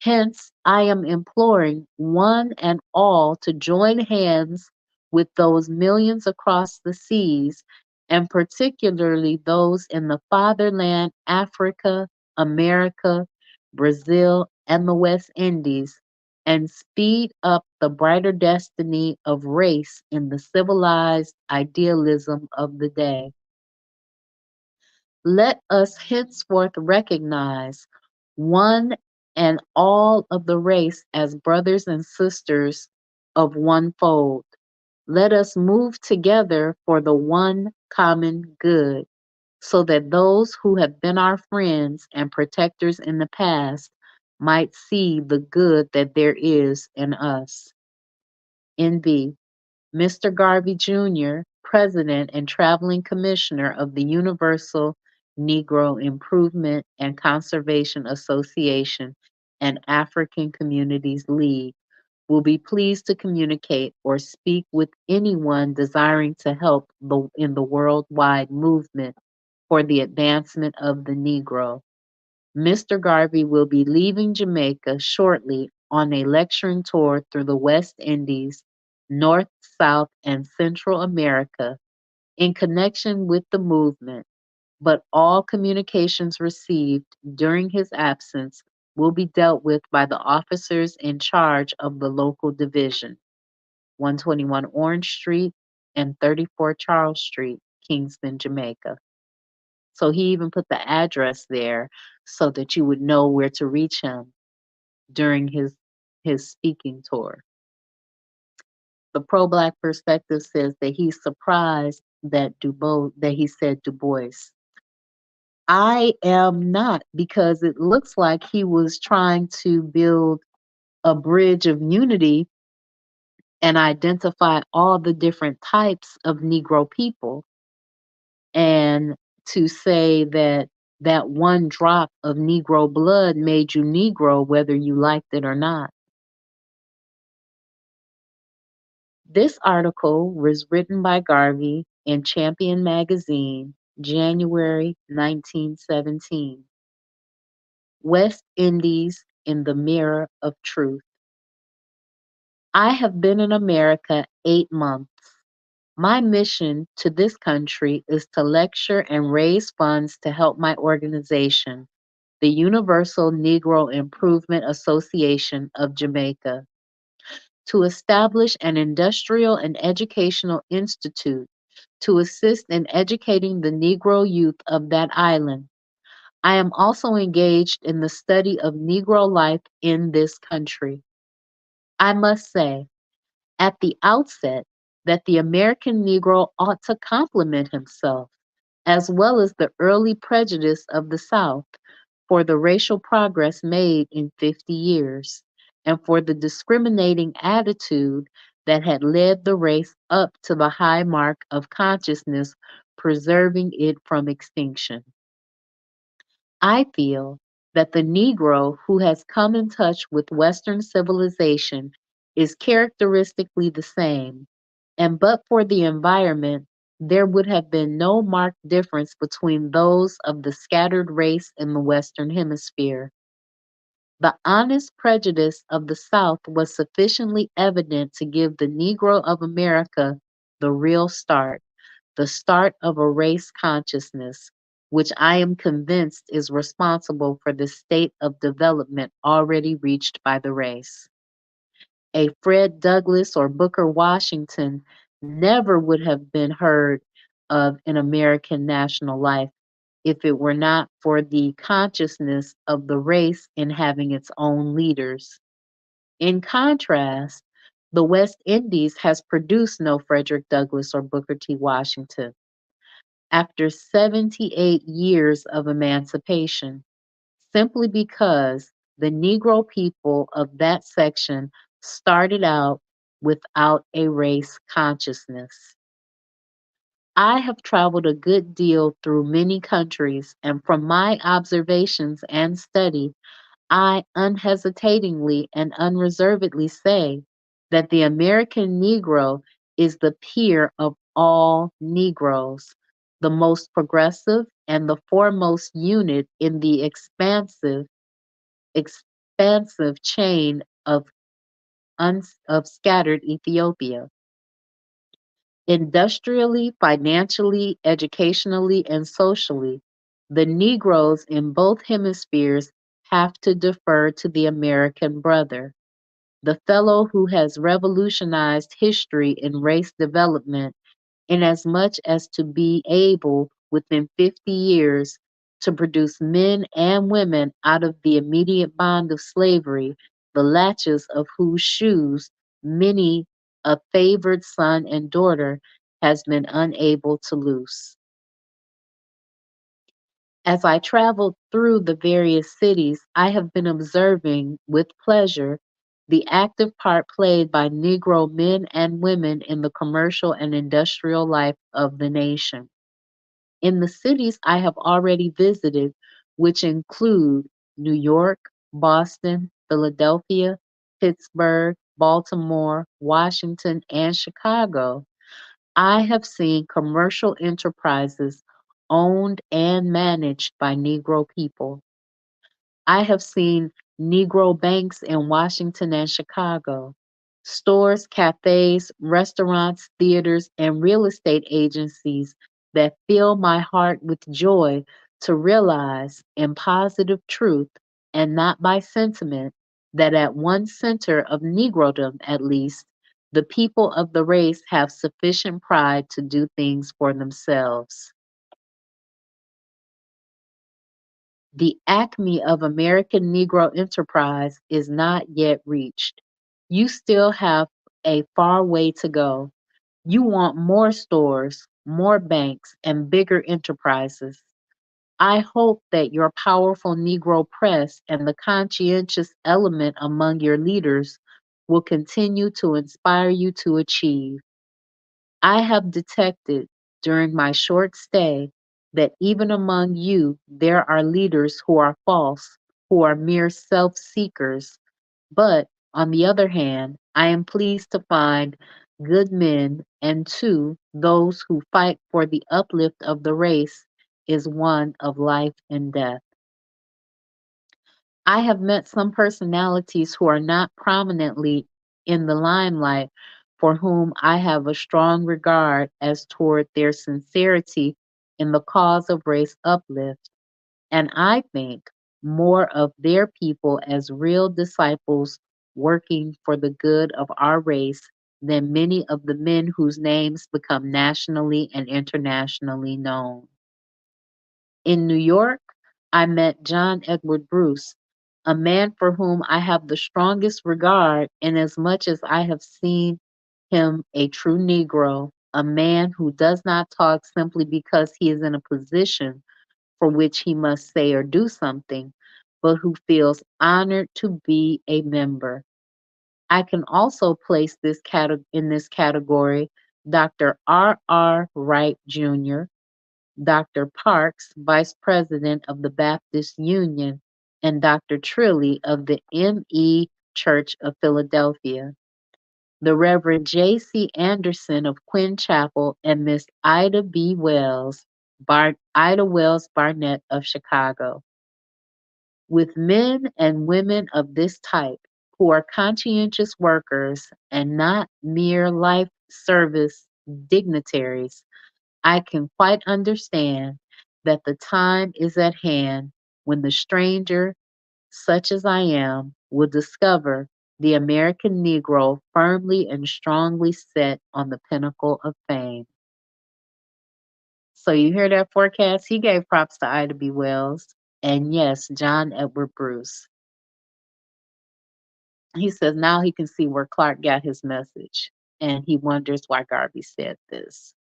Hence, I am imploring one and all to join hands with those millions across the seas, and particularly those in the fatherland, Africa, America, Brazil, and the West Indies, and speed up the brighter destiny of race in the civilized idealism of the day. Let us henceforth recognize one and all of the race as brothers and sisters of one fold. Let us move together for the one common good, so that those who have been our friends and protectors in the past might see the good that there is in us. N.B. Mr. Garvey, Jr., President and Traveling Commissioner of the Universal Negro Improvement and Conservation Association and African Communities League, will be pleased to communicate or speak with anyone desiring to help in the worldwide movement for the advancement of the Negro. Mr. Garvey will be leaving Jamaica shortly on a lecturing tour through the West Indies, North, South, and Central America in connection with the movement, but all communications received during his absence will be dealt with by the officers in charge of the local division, 121 Orange Street and 34 Charles Street, Kingston, Jamaica. So he even put the address there so that you would know where to reach him during his speaking tour. The pro black perspective says that he's surprised that he said Du Bois. I am not, because it looks like he was trying to build a bridge of unity and identify all the different types of Negro people, and to say that that one drop of Negro blood made you Negro whether you liked it or not. This article was written by Garvey in Champion Magazine, January 1917. West Indies in the Mirror of Truth. I have been in America 8 months. My mission to this country is to lecture and raise funds to help my organization, the Universal Negro Improvement Association of Jamaica, to establish an industrial and educational institute to assist in educating the Negro youth of that island. I am also engaged in the study of Negro life in this country. I must say, at the outset, that the American Negro ought to compliment himself, as well as the early prejudice of the South, for the racial progress made in 50 years, and for the discriminating attitude that had led the race up to the high mark of consciousness, preserving it from extinction. I feel that the Negro who has come in touch with Western civilization is characteristically the same, and but for the environment, there would have been no marked difference between those of the scattered race in the Western Hemisphere. The honest prejudice of the South was sufficiently evident to give the Negro of America the real start, the start of a race consciousness, which I am convinced is responsible for the state of development already reached by the race. A Fred Douglass or Booker Washington never would have been heard of in American national life if it were not for the consciousness of the race in having its own leaders. In contrast, the West Indies has produced no Frederick Douglass or Booker T. Washington. After 78 years of emancipation, simply because the Negro people of that section started out without a race consciousness. I have traveled a good deal through many countries, and from my observations and study, I unhesitatingly and unreservedly say that the American Negro is the peer of all Negroes, the most progressive and the foremost unit in the expansive chain of scattered Ethiopia. Industrially, financially, educationally, and socially, the Negroes in both hemispheres have to defer to the American brother, the fellow who has revolutionized history in race development, inasmuch as to be able within 50 years to produce men and women out of the immediate bond of slavery, the latches of whose shoes many a favored son and daughter has been unable to loose. As I traveled through the various cities, I have been observing with pleasure the active part played by Negro men and women in the commercial and industrial life of the nation. In the cities I have already visited, which include New York, Boston, Philadelphia, Pittsburgh, Baltimore, Washington, and Chicago, I have seen commercial enterprises owned and managed by Negro people. I have seen Negro banks in Washington and Chicago, stores, cafes, restaurants, theaters, and real estate agencies that fill my heart with joy to realize in positive truth and not by sentiment that at one center of Negrodom, at least, the people of the race have sufficient pride to do things for themselves. The acme of American Negro enterprise is not yet reached. You still have a far way to go. You want more stores, more banks, and bigger enterprises. I hope that your powerful Negro press and the conscientious element among your leaders will continue to inspire you to achieve. I have detected during my short stay that even among you there are leaders who are false, who are mere self seekers. But on the other hand, I am pleased to find good men, and two, those who fight for the uplift of the race is one of life and death. I have met some personalities who are not prominently in the limelight, for whom I have a strong regard as toward their sincerity in the cause of race uplift, and I think more of their people as real disciples working for the good of our race than many of the men whose names become nationally and internationally known. In New York, I met John Edward Bruce, a man for whom I have the strongest regard, inasmuch as I have seen him a true Negro, a man who does not talk simply because he is in a position for which he must say or do something, but who feels honored to be a member. I can also place in this category Dr. R. R. Wright Jr., Dr. Parks, Vice President of the Baptist Union, and Dr. Trilly of the M.E. Church of Philadelphia, the Reverend J.C. Anderson of Quinn Chapel, and Miss Ida Wells Barnett of Chicago. With men and women of this type, who are conscientious workers and not mere life service dignitaries, I can quite understand that the time is at hand when the stranger, such as I am, will discover the American Negro firmly and strongly set on the pinnacle of fame. So you hear that forecast? He gave props to Ida B. Wells and yes, John Edward Bruce. He says now he can see where Clark got his message, and he wonders why Garvey said this.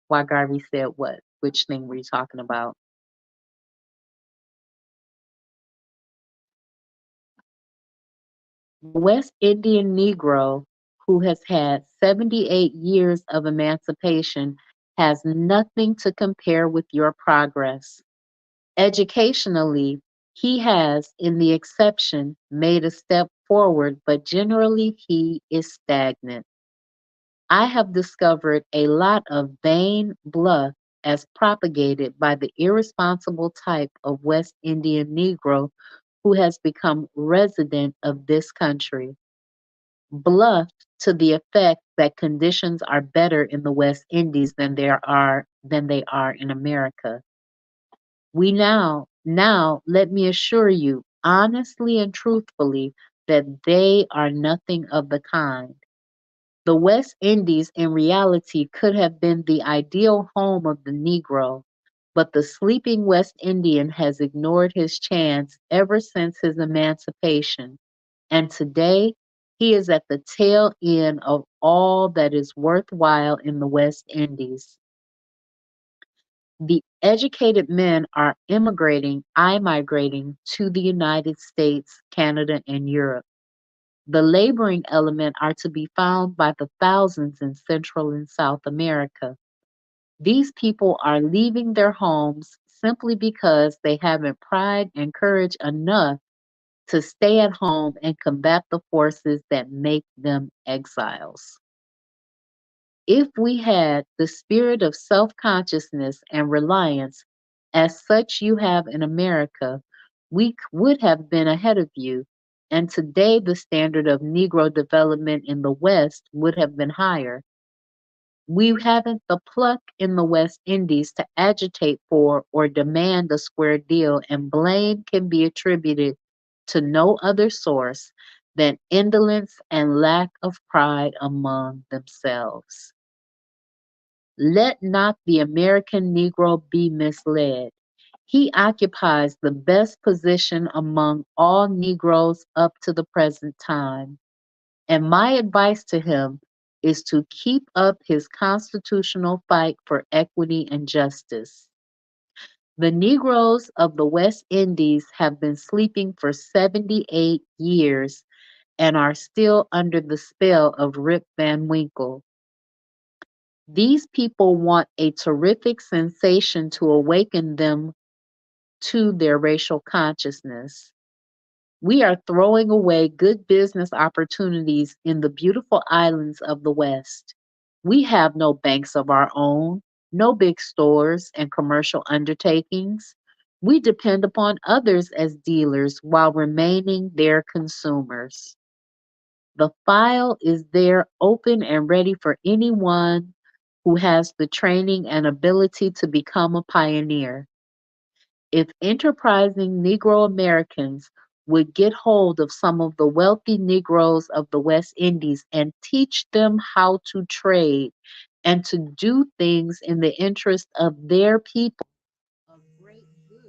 Why Garvey said what? Which thing were you talking about? The West Indian Negro, who has had 78 years of emancipation, has nothing to compare with your progress. Educationally, he has, in the exception, made a step forward, but generally he is stagnant. I have discovered a lot of vain bluff as propagated by the irresponsible type of West Indian Negro who has become resident of this country. Bluff to the effect that conditions are better in the West Indies than they are in America. We now let me assure you honestly and truthfully that they are nothing of the kind. The West Indies in reality could have been the ideal home of the Negro, but the sleeping West Indian has ignored his chance ever since his emancipation, and today he is at the tail end of all that is worthwhile in the West Indies. The educated men are migrating to the United States, Canada, and Europe. The laboring element are to be found by the thousands in Central and South America. These people are leaving their homes simply because they haven't pride and courage enough to stay at home and combat the forces that make them exiles. If we had the spirit of self consciousness and reliance, as such you have in America, would have been ahead of you, and today the standard of Negro development in the West would have been higher. We haven't the pluck in the West Indies to agitate for or demand a square deal, and blame can be attributed to no other source than indolence and lack of pride among themselves. Let not the American Negro be misled. He occupies the best position among all Negroes up to the present time, and my advice to him is to keep up his constitutional fight for equity and justice. The Negroes of the West Indies have been sleeping for 78 years and are still under the spell of Rip Van Winkle. These people want a terrific sensation to awaken them to their racial consciousness. We are throwing away good business opportunities in the beautiful islands of the West. We have no banks of our own, no big stores and commercial undertakings. We depend upon others as dealers while remaining their consumers. The file is there open and ready for anyone who has the training and ability to become a pioneer. If enterprising Negro Americans would get hold of some of the wealthy Negroes of the West Indies and teach them how to trade and to do things in the interest of their people, a great good,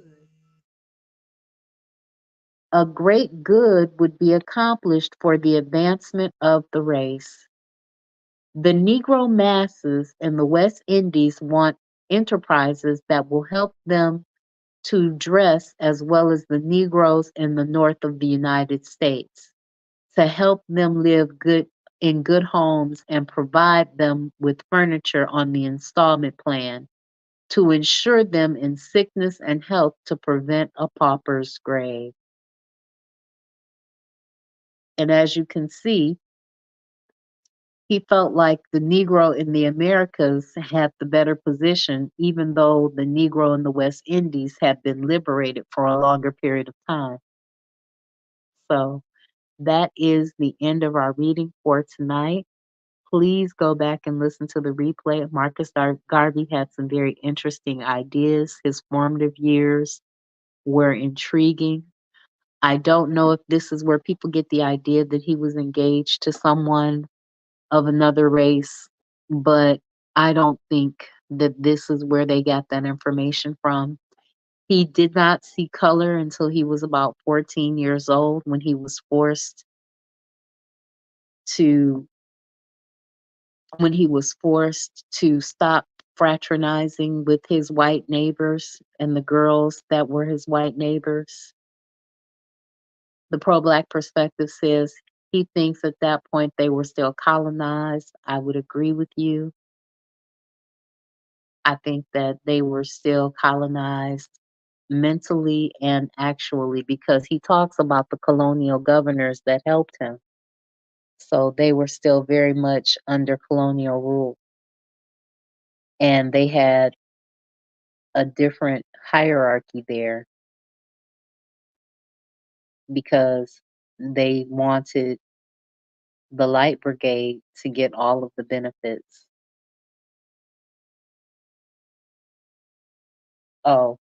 a great good would be accomplished for the advancement of the race. The Negro masses in the West Indies want enterprises that will help them to dress as well as the Negroes in the north of the United States, to help them live good in good homes and provide them with furniture on the installment plan, to insure them in sickness and health to prevent a pauper's grave. And as you can see, he felt like the Negro in the Americas had the better position, even though the Negro in the West Indies had been liberated for a longer period of time. So that is the end of our reading for tonight. Please go back and listen to the replay. Garvey had some very interesting ideas. His formative years were intriguing. I don't know if this is where people get the idea that he was engaged to someone of another race, but I don't think that this is where they got that information from. He did not see color until he was about 14 years old when he was forced to stop fraternizing with his white neighbors and the girls that were his white neighbors. The pro-black perspective says he thinks at that point they were still colonized. I would agree with you. I think that they were still colonized mentally and actually because he talks about the colonial governors that helped him. So they were still very much under colonial rule. And they had a different hierarchy there because they wanted the Light Brigade to get all of the benefits. Oh,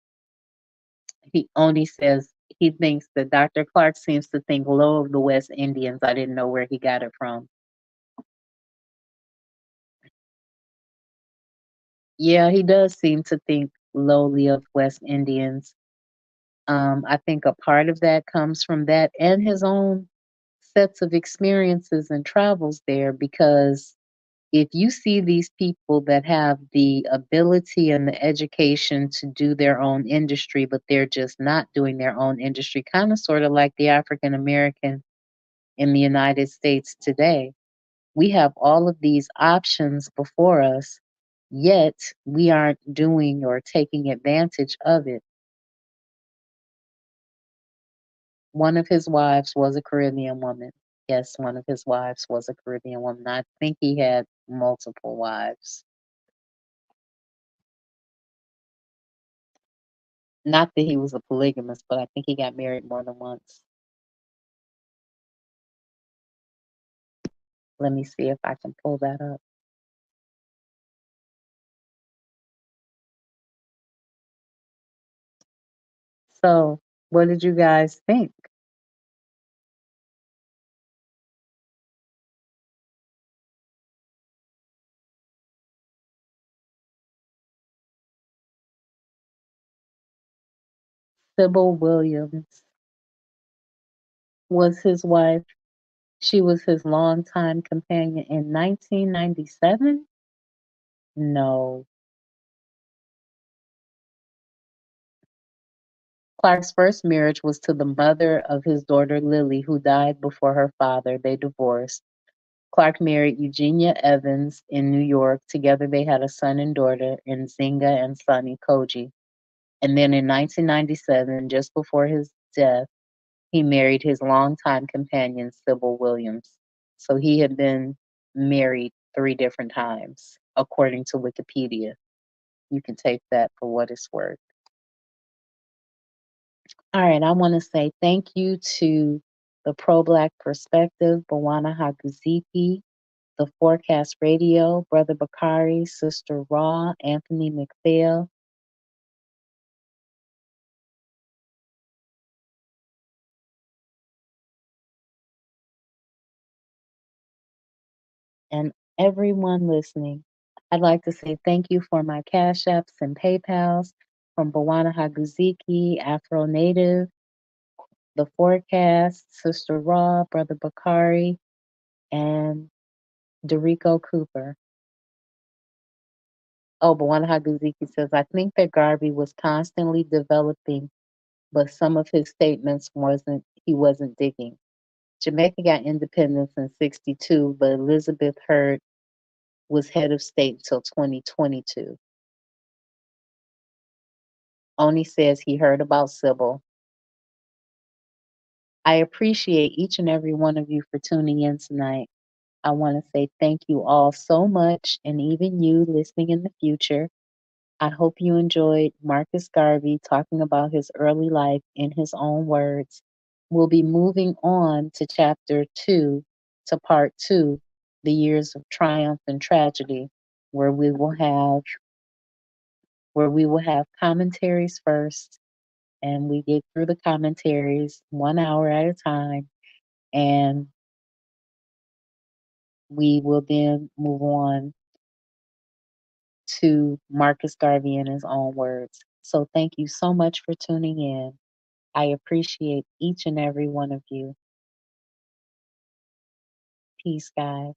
he only says he thinks that Dr. Clark seems to think low of the West Indians. I didn't know where he got it from. Yeah, he does seem to think lowly of West Indians. I think a part of that comes from that and his own sets of experiences and travels there because if you see these people that have the ability and the education to do their own industry, but they're just not doing their own industry, kind of sort of like the African American in the United States today. We have all of these options before us, yet we aren't doing or taking advantage of it. One of his wives was a Caribbean woman. Yes, one of his wives was a Caribbean woman. I think he had multiple wives. Not that he was a polygamist, but I think he got married more than once. Let me see if I can pull that up. So, what did you guys think? Sybil Williams was his wife. She was his longtime companion in 1997? No. Clark's first marriage was to the mother of his daughter Lily, who died before her father. They divorced. Clark married Eugenia Evans in New York. Together they had a son and daughter, Nzinga and Sonny Koji. And then in 1997, just before his death, he married his longtime companion, Sybil Williams. So he had been married 3 different times, according to Wikipedia. You can take that for what it's worth. All right, I want to say thank you to the Pro Black Perspective, Bawana Haguziki, the Forecast Radio, Brother Bakari, Sister Raw, Anthony McPhail, and everyone listening. I'd like to say thank you for my Cash Apps and PayPals from Bawana Haguziki, Afro Native, The Forecast, Sister Raw, Brother Bakari, and Dorico Cooper. Oh, Bawana Haguziki says, I think that Garvey was constantly developing, but some of his statements he wasn't digging. Jamaica got independence in 62, but Elizabeth Hurd was head of state until 2022. Oni says he heard about Sybil. I appreciate each and every one of you for tuning in tonight. I want to say thank you all so much, and even you listening in the future. I hope you enjoyed Marcus Garvey talking about his early life in his own words. We'll be moving on to chapter 2, to part 2, the years of triumph and tragedy, where we will have commentaries first, and we get through the commentaries 1 hour at a time, and we will then move on to Marcus Garvey in his own words. So thank you so much for tuning in. I appreciate each and every one of you. Peace, guys.